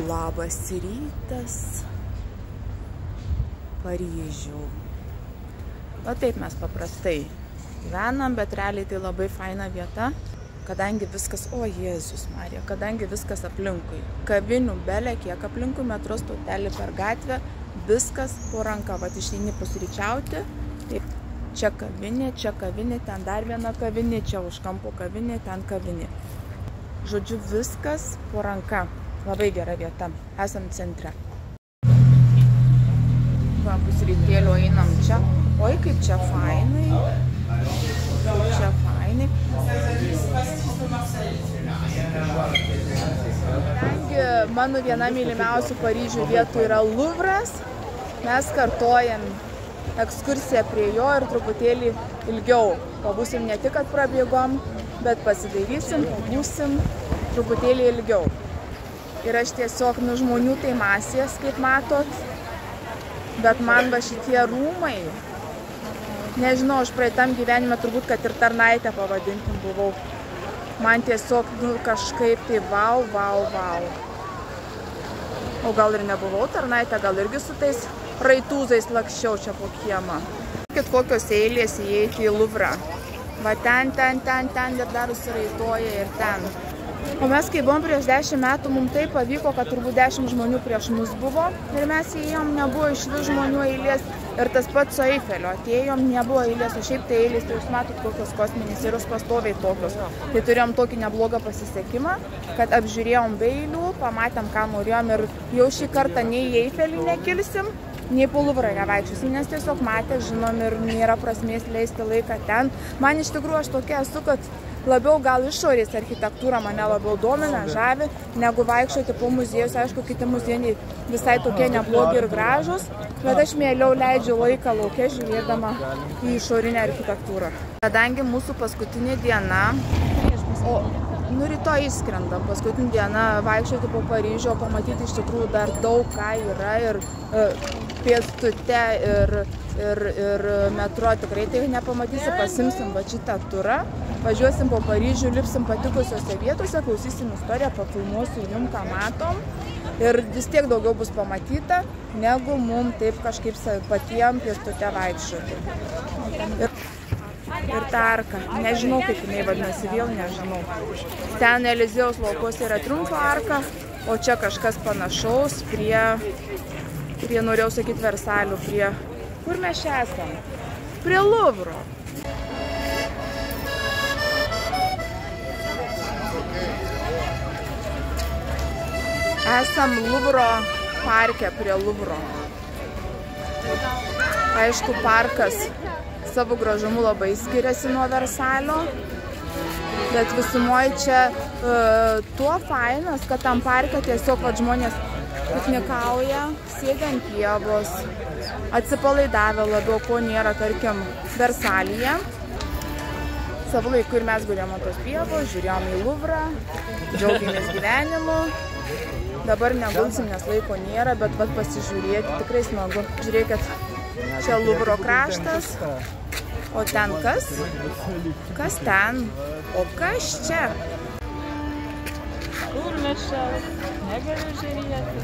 Labas rytas, Paryžių. O taip mes paprastai gyvenam, bet realiai tai labai faina vieta, kadangi viskas, o Jėzus Marija, kadangi viskas aplinkui. Kavinių belė, kiek aplinkui, metro stotelė per gatvę, viskas po ranka. Vat išeini pusryčiauti, taip, čia kavinė, ten dar viena kavinė, čia už kampo kavinė, ten kavinė. Žodžiu, viskas po ranka. Labai gera vieta. Esam centre. Va, pusrytėlių einam čia. Oi, kaip čia fainai. Kaip čia fainai. Kadangi mano viena mylimiausių Paryžių vietų yra Luvras, mes kartojam ekskursiją prie jo ir truputėlį ilgiau. Pabūsim ne tik, kad prabėgom, bet pasidairysim, pabūsim truputėlį ilgiau. Ir aš tiesiog, žmonių tai masės, kaip matot, bet man va šitie rūmai, nežinau, aš praeitam gyvenime turbūt, kad ir tarnaitę pavadintim buvau. Man tiesiog, kažkaip tai vau. O gal ir nebuvau tarnaitę, gal irgi su tais raitūzais lakščiau čia po kiemą. Kokios eilės įeiti į Luvrą. Va ten ir dar užsiraitoja ir ten. O mes, kai buvom prieš 10 metų, mums taip pavyko, kad turbūt 10 žmonių prieš mus buvo. Ir mes įėjom, nebuvo iš vis žmonių eilės. Ir tas pats su Eifelio. Atėjom, nebuvo eilės, o šiaip tai eilės, tai jūs matot, kokios kosminės ir jūs pastoviai tokios. Tai turėjom tokį neblogą pasisekimą, kad apžiūrėjom be eilių, pamatėm, ką norėjom ir jau šį kartą nei į Eifelį nekilsim, nei po Luvrą nevaikščiosim, nes tiesiog matė, žinom, ir nėra prasmės leisti laiką ten. Man iš tikrųjų aš tokia esu, kad labiau gal išorės architektūra mane labiau domina, žavi, negu vaikščioti po muziejus. Aišku, kiti muziejai visai tokie neblogi ir gražus, bet aš mieliau leidžiu laiką lauke žiūrėdama į išorinę architektūrą. Kadangi mūsų paskutinė diena, rytoj išskrendam, paskutinė diena vaikščioti po Paryžių, pamatyti iš tikrųjų dar daug ką yra ir pėstute ir metro tikrai tai nepamatysi, pasimsim va šitą turą, važiuosim po Paryžių, lipsim patikusiose vietose, klausysim istoriją, pafilmuosiu jum, ką matom ir vis tiek daugiau bus pamatyta, negu mum taip kažkaip patiem pėstute vaikščioti. Ir ta arka, nežinau kaip jinai vadinasi, vėl nežinau. Ten Eliziejaus laukuose yra Triumfo arka, o čia kažkas panašaus prie norėjau sakyti, Versalių, kur mes čia esam? Prie Luvro. Esam Luvro parke prie Luvro. Aišku, parkas savo gražumu labai skiriasi nuo Versalio, bet visumoje čia tuo fainas, kad tam parke tiesiog žmonės piknikauja, sėdi ant pievos, atsipalaidavę labiau, ko nėra, tarkim, Versalyje. Savo laiku ir mes gulėjom ant tos pievos, žiūrėjom į Luvrą, džiaugiamės gyvenimu. Dabar negulsim, nes laiko nėra, bet pasižiūrėti tikrai smagu. Žiūrėkit, čia Luvro kraštas, o ten kas? Kas ten? O kas čia? Kur mes čia? Negaliu žiūrėti.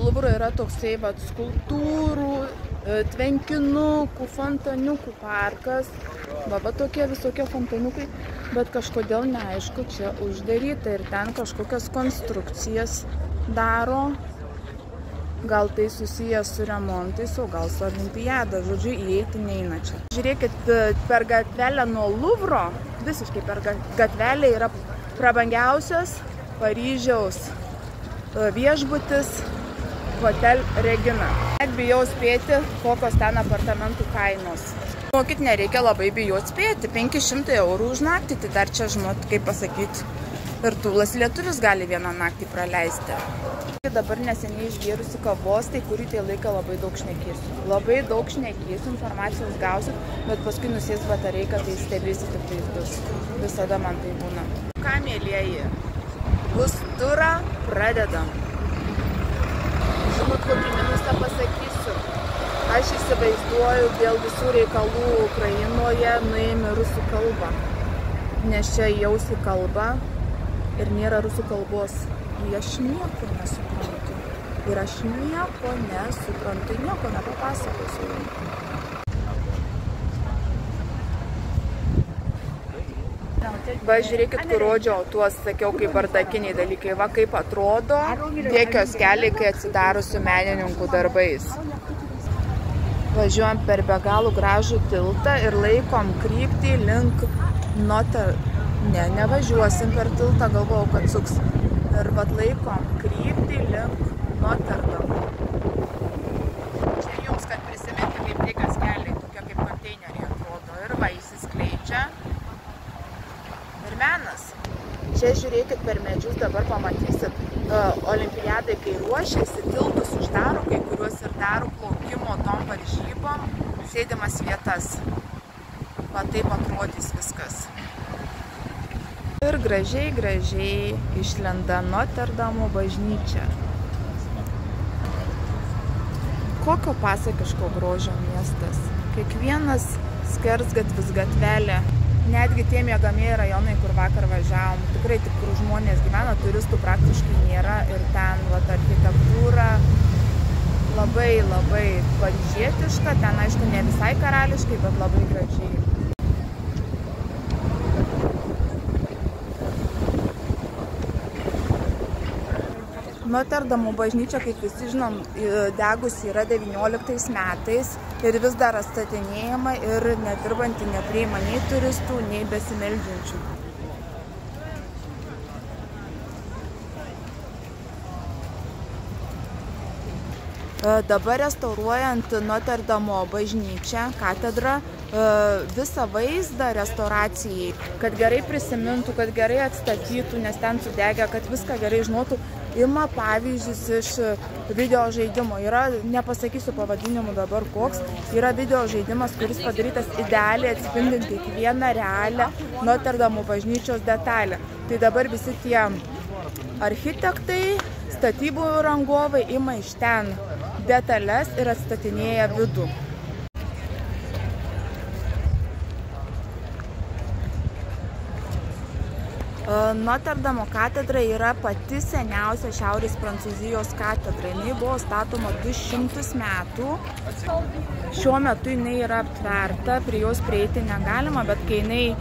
Luvro yra toksai skulptūrų, tvenkinukų, fontaniukų parkas. Va tokie visokie fontaniukai, bet kažkodėl neaišku, čia uždaryta ir ten kažkokias konstrukcijas daro. Gal tai susijęs su remontais, o gal su olimpiada, žodžiu, įeiti neina čia. Žiūrėkit, per gatvelę nuo Luvro, visiškai per gatvelę yra prabangiausias Paryžiaus viešbutis Hotel Regina. Net bijau spėti, kokios ten apartamentų kainos. Mokit, nereikia labai bijoti spėti, 500 eurų už naktį, tai dar čia, žinot, kaip pasakyti, ir tūlas lietuvis gali vieną naktį praleisti. Dabar neseniai išgėrusi kavos, tai kurį tai laiką labai daug šnekėsiu. Labai daug šnekėsiu, informacijos gausiu, bet paskui nusės batareika, tai stebėsi tik vaizdus. Visada man tai būna. Ką, mėlieji, bus turą pradedam. Žinot, kokį minusą pasakysiu. Aš įsivaizduoju, dėl visų reikalų Ukrainoje nuėmė rusų kalbą, nes čia jausi kalba ir nėra rusų kalbos. Ir aš nieko nesuprantu. Ir aš nieko nesuprantu, nieko nepapasakosiu. Va, žiūrėkit, kur rodžiau tuos, sakiau, kaip bardakiniai dalykai. Va, kaip atrodo tie kioskeliai, kai atsidaro su menininkų darbais. Važiuojam per be galų gražų tiltą ir laikom kryptį link Ne, nevažiuosim per tiltą, galvojau, kad suks. Ir vat laikom kryptį link Noterdamo. Čia jums, kad prisiminti, kaip tie kioskeliai, tokie kaip konteineriai atrodo. Ir va, įsiskleidžia. Ir menas. Čia žiūrėkit per medžius, dabar pamatysit olimpiadai, kai ruošiasi, tiltus uždaro, kai kuriuos ir daro plaukimo tom varžybom, sėdimas vietas. Va taip atrodys viskas. Ir gražiai, gražiai išlenda Noterdamo bažnyčia. Kokio pasakiško grožio miestas. Kiekvienas skersgatvis, gatvelė. Netgi tie miegamieji rajonai, kur vakar važiavom, tikrai tik kur žmonės gyvena, turistų praktiškai nėra. Ir ten vat, architektūra labai, labai paryžietiška. Ten, aišku, ne visai karališkai, bet labai gražiai. Noterdamo bažnyčia, kaip visi žinom, degusi yra 19 metais ir vis dar atstatinėjama ir nedirbanti nepriima nei turistų, nei besimeldžiančių. Dabar restauruojant Noterdamo bažnyčią, katedrą, visą vaizdą restauracijai, kad gerai prisimintų, kad gerai atstatytų, nes ten sudegė, kad viską gerai žinotų, ima pavyzdžius iš video žaidimo. Yra, nepasakysiu pavadinimu dabar koks, yra video žaidimas, kuris padarytas idealiai atspindint kiekvieną realią Noterdamo bažnyčios detalę. Tai dabar visi tie architektai, statybų rangovai ima iš ten detalės ir atstatinėja vidų. Noterdamo katedra yra pati seniausia Šiaurės Prancūzijos katedra. Jinai buvo statoma 200 metų. Šiuo metu jinai yra aptverta, prie jos prieiti negalima, bet kai jinai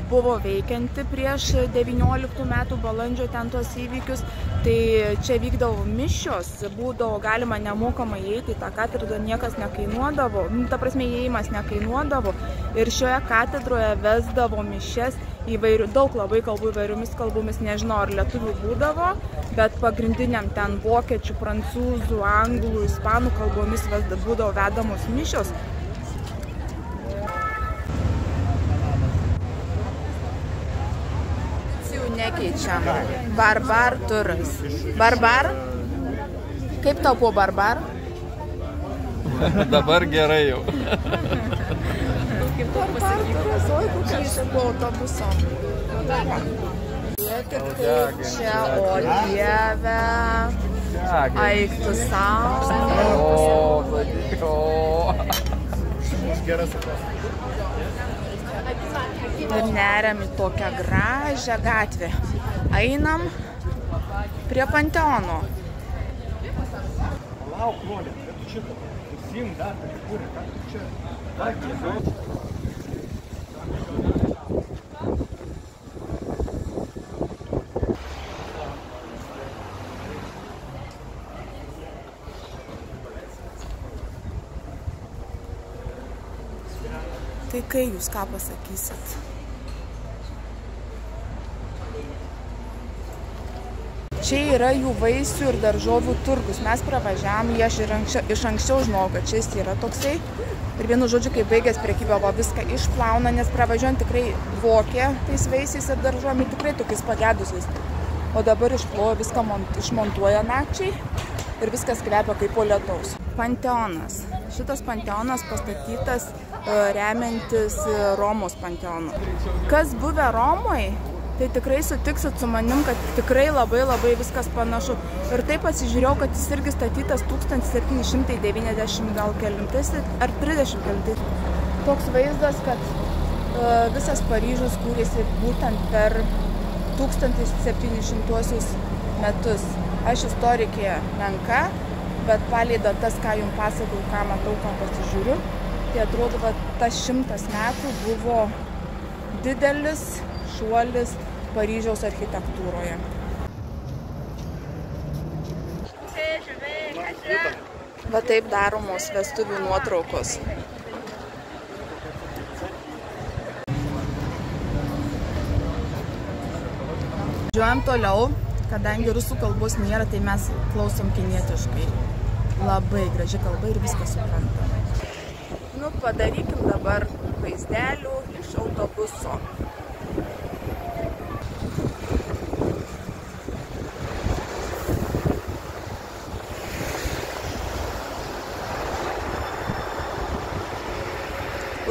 buvo veikianti prieš 19 metų balandžio ten tos įvykius, tai čia vykdavo mišios, būdavo galima nemokamai įeiti į tą katedrą, niekas nekainuodavo, ta prasme įėjimas nekainuodavo ir šioje katedroje vesdavo mišias įvairių, daug labai kalbų įvairiomis kalbomis, nežinau ar lietuvių būdavo, bet pagrindiniam ten vokiečių, prancūzų, anglų, ispanų kalbomis būdavo vedamos mišios. Nekeičiam. Barbar turas. Barbar? Kaip tau po barbar? Dabar gerai jau. Barbar turas, oi, kokia aš po autobuso. Žiūrėkit kaip čia, o Dieve. Eik tu sau. Ir neriam į tokią gražią gatvę. Einam prie Panteono. Tai kai jūs ką pasakysit? Čia yra jų vaisių ir daržovių turgus. Mes pravažiavom, aš iš anksčiau žinau, kad šis yra toksai. Ir vienu žodžiu, kai baigęs prekybą, viską išplauna, nes pravažiuojant tikrai vokė tais vaisiais ir daržovėmis, tikrai tokiais pagedusiais. O dabar išplojo, viską išmontuoja nakčiai ir viskas kvepia kaip po lietaus. Panteonas. Šitas Panteonas pastatytas remiantis Romos Panteonu. Kas buvę Romoj, tai tikrai sutiksit su manim, kad tikrai labai viskas panašu. Ir taip pasižiūrėjau, kad jis irgi statytas 1790 gal kelintais ar 30 kelintais. Toks vaizdas, kad visas Paryžius kūrėsi būtent per 1700 metus. Aš istorikė menka, bet palei datas, ką jums pasakau, ką matau, ką pasižiūriu, tai atrodo, kad tas 100 metų buvo didelis šuolis Paryžiaus architektūroje. Va taip daromos vestuvių nuotraukos. Važiuojam toliau, kadangi rusų kalbos nėra, tai mes klausom kinietiškai. Labai graži kalba ir viską suprantam. Nu, padarykim dabar vaizdelių iš autobuso.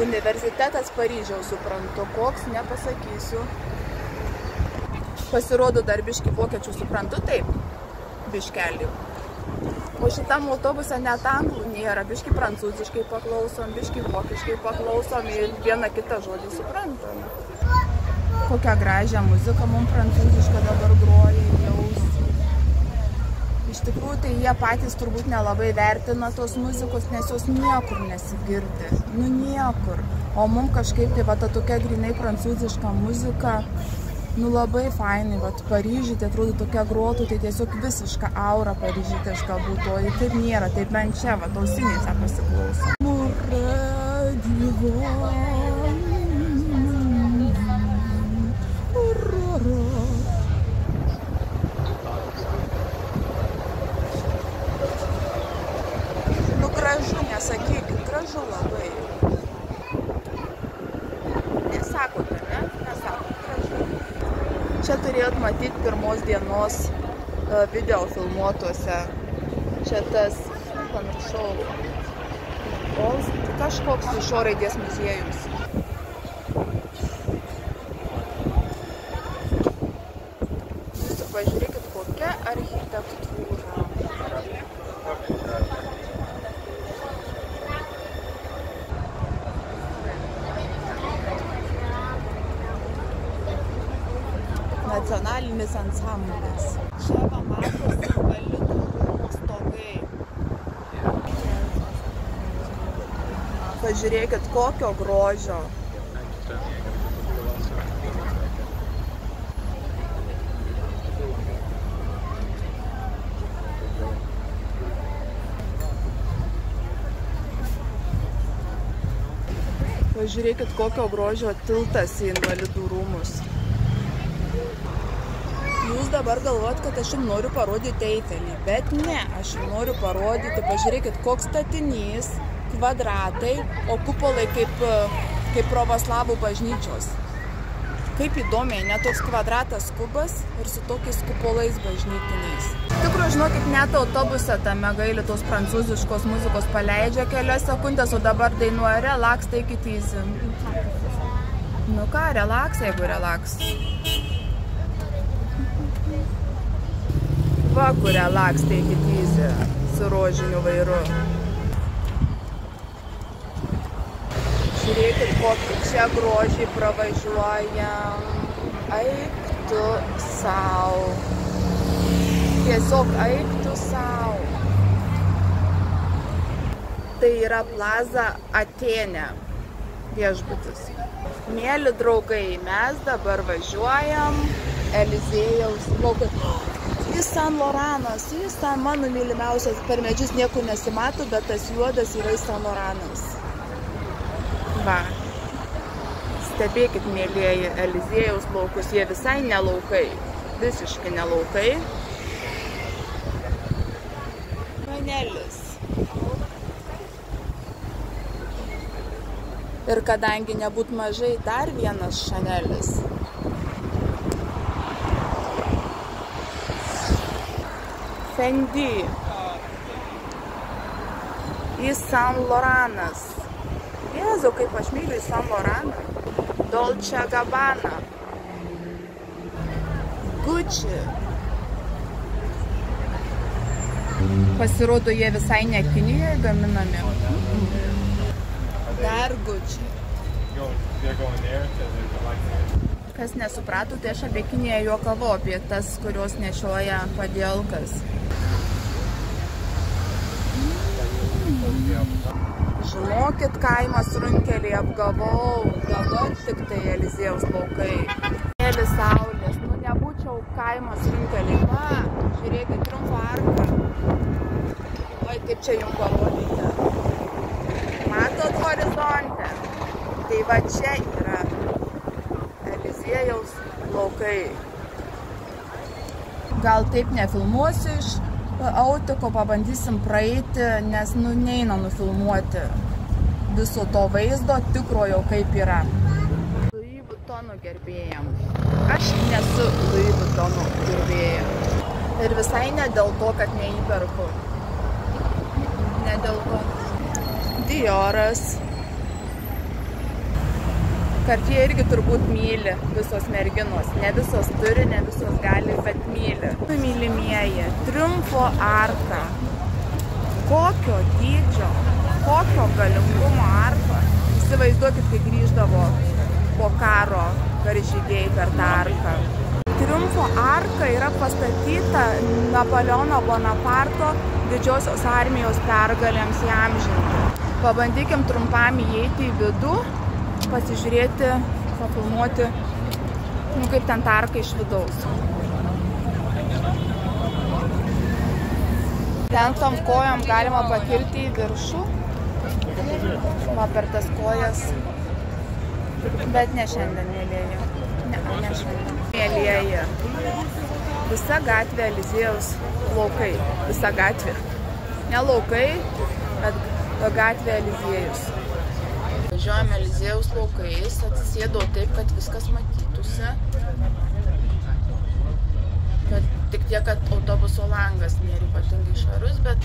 Universitetas Paryžiaus, suprantu, koks, nepasakysiu. Pasirodo, dar biškį vokiečių suprantu, taip, biškelį. O šitam autobuse net anglų nėra, biškį prancūziškai paklausom, biškį vokiškai paklausom ir vieną kitą žodį suprantam. Kokią gražią muziką mums prancūzišką dabar groja jaus. Iš tikrųjų, tai jie patys turbūt nelabai vertina tos muzikos, nes jos niekur nesigirdi. Nu niekur. O mums kažkaip tai va ta tokia grinai prancūziška muzika, nu labai fainai, va Paryžiui, tai atrodo tokia grotų, tai tiesiog visiška aura paryžietiška būtų, o taip nėra, taip bent čia, va ausinėse pasiklauso. Nu gražu, nesakykit, gražu labai. Nesakote, ne? Nesakot, gražu. Čia turėjot matyti pirmos dienos video filmuotuose. Čia tas, pamiršau, kažkoks Šio raidės muziejus. Jūs pažiūrėkit, kokia architektūra. Nacionalinis ansamblis. Čia va matosi Invalidų rūmų stogai. Pažiūrėkit, kokio grožio. Pažiūrėkit, kokio grožio tiltas į Invalidų rūmus. Jūs dabar galvojat, kad aš jums noriu parodyti Eifelį, bet ne, aš jums noriu parodyti, pažiūrėkit, koks statinys, kvadratai, o kupolai kaip pravoslavų bažnyčios. Kaip įdomiai, net toks kvadratas kubas ir su tokiais kupolais bažnytiniais. Tikrai, žinokit, net autobuse tame gaili tos prancūziškos muzikos paleidžia kelias sekundės, o dabar dainuoja relax, take it easy. Nu ką, relax, jeigu relax. Va, kur relax, take it easy, su rožiniu vairu. Žiūrėkit, kokį čia grožį pravažiuojam. Eik tu sau. Tiesiog eik tu sau. Tai yra Plaza Atėnė viešbutis. Mėly draugai, mes dabar važiuojam Eliziejaus laukai. Jis San Loranas, jis ten mano mylimiausias, per medžius nieko nesimato, bet tas juodas yra San Loranas. Va, stebėkit, mėlieji, Eliziejaus laukus, jie visai nelaukai, visiškai nelaukai. Šanelis. Ir kadangi nebūt mažai, dar vienas Šanelis. Fendi. Jis San Loranas. Jėzau, kaip aš myliu San Loraną. Dolce Gabbana. Gucci. Pasirodo, jie visai ne Kinijoje gaminami. Dar Gucci. Kas nesuprato, tai aš apie Kiniją juokavau, apie tas, kurios nešioja padielkas. Žinokit, kaimas Runkelį apgavau, dabar tik tai Eliziejaus laukai. Mėlis saulės, nu nebūčiau kaimas Runkelį. Va, žiūrėkit, Triumfo arka. Oi, kaip čia jums parodyti. Matot horizonte? Tai va čia yra Eliziejaus laukai. Gal taip nefilmuosiu iš autiko, pabandysim praeiti, nes nu neina nufilmuoti viso to vaizdo, tikrojo kaip yra. Louis Vuittonų gerbėjam. Aš nesu Louis Vuittonų gerbėja. Ir visai ne dėl to, kad neįperku. Ne dėl to. Dioras. Cartier irgi turbūt myli visos merginos. Ne visos turi, ne visos gali, bet myli. Mylimieji, Triumfo arka. Kokio dydžio, kokio galingumo arka. Įsivaizduokit, kai grįždavo po karo karžygiai per tą arką. Triumfo arka yra pastatyta Napoleono Bonaparto didžiosios armijos pergalėms įamžinti. Pabandykim trumpam įeiti į vidų, pasižiūrėti, pafilmuoti, nu kaip ten ta arka iš vidaus. Ten tom kojom galima pakilti į viršų, va per tas kojas, bet ne šiandien, mėlėji. Ne šiandien. Mėlėji, visa gatvė Eliziejaus laukai, visa gatvė. Ne laukai, bet gatvė Eliziejus. Važiuojame Eliziejaus laukais, atsisėdau taip, kad viskas matytųsi. Bet tik tiek, kad autobuso langas nėra ypatingai švarus, bet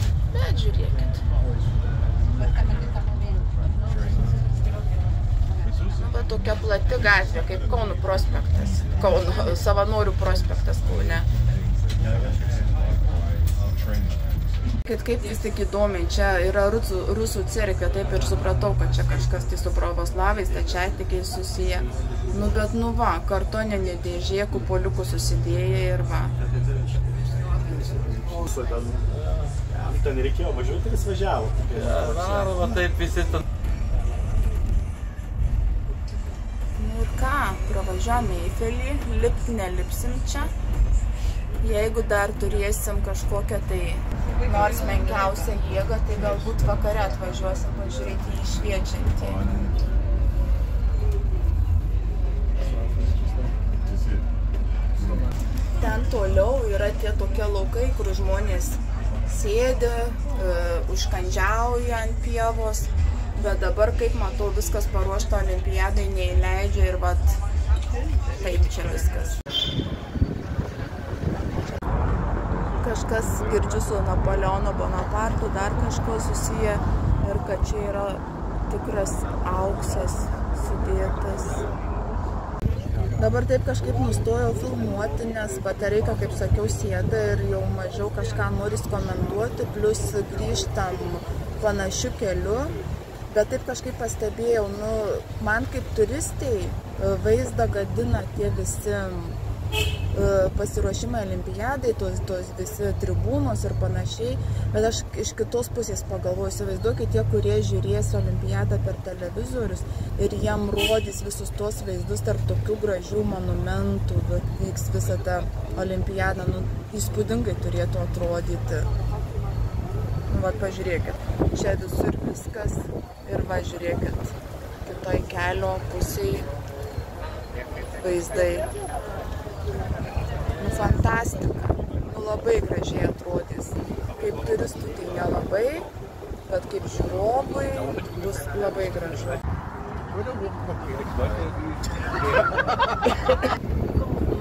žiūrėkit. Va tokia plati gatvė, kaip Kauno prospektas. Kauno Savanorių prospektas Kaune. Kaip vis tik įdomiai, čia yra rusų cerkvė, taip ir supratau, kad čia kažkas tai su pravoslavais, stačiatikiais susiję. Nu bet nu va, kartoninė dėžė, kupoliukų susidėję ir va. Ten reikėjo važiuoti ir jis važiavo. Va taip visi ten. Nu ir ką, pravažiuojame Eifelį, nelipsim čia. Jeigu dar turėsim kažkokią tai nors menkiausią jėgą, tai galbūt vakare atvažiuosim pažiūrėti į šviečiantį. Ten toliau yra tie tokie laukai, kur žmonės sėdi, užkandžiauja ant pievos, bet dabar, kaip matau, viskas paruošta olimpiadai neįleidžia ir vat taip čia viskas. Kažkas girdžiu su Napoleono Bonapartu, dar kažko susiję ir kad čia yra tikras auksas sudėtas. Dabar taip kažkaip nustojau filmuoti, nes batereika, kaip sakiau, sėda ir jau mažiau kažką noris komentuoti, plus grįžtam panašiu keliu. Bet taip kažkaip pastebėjau, nu, man kaip turistei vaizdą gadina tie visi pasiruošimai olimpiadai, tos visi tribūnos ir panašiai, bet aš iš kitos pusės pagalvoju, įsivaizduokit tie, kurie žiūrės olimpiadą per televizorius ir jiem rodys visus tos vaizdus tarp tokių gražių monumentų, vyks visą tą olimpiadą, nu, įspūdingai turėtų atrodyti. Nu, vat pažiūrėkit, čia visur viskas ir va, žiūrėkit, kitoj kelio pusėje vaizdai. Nu, fantastika. Nu, labai gražiai atrodys. Kaip turistų tai nelabai, bet kaip žiūrovui bus labai gražu.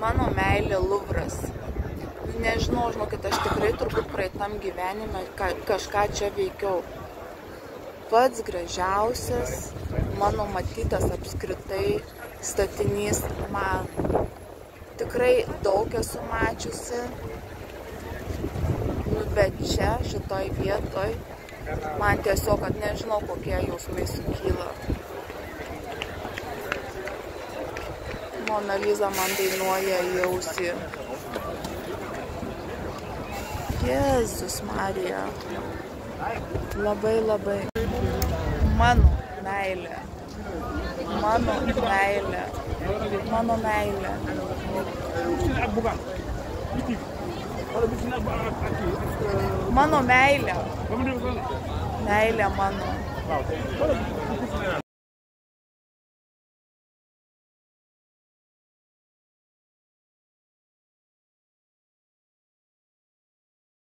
Mano meilė Luvras. Nežinau, žinokit, aš tikrai turbūt praeitam gyvenime kažką čia veikiau. Pats gražiausias mano matytas apskritai statinys man. tikrai daug esu mačiusi. Nu, bet čia, šitoj vietoj, man tiesiog, kad nežinau, kokie jausmai sukyla. Mona Lisa man dainuoja į ausį. Jėzus Marija. Labai, labai. Mano meilė. Mano meilė. Mano meilė. Mano meilė. Meilė mano.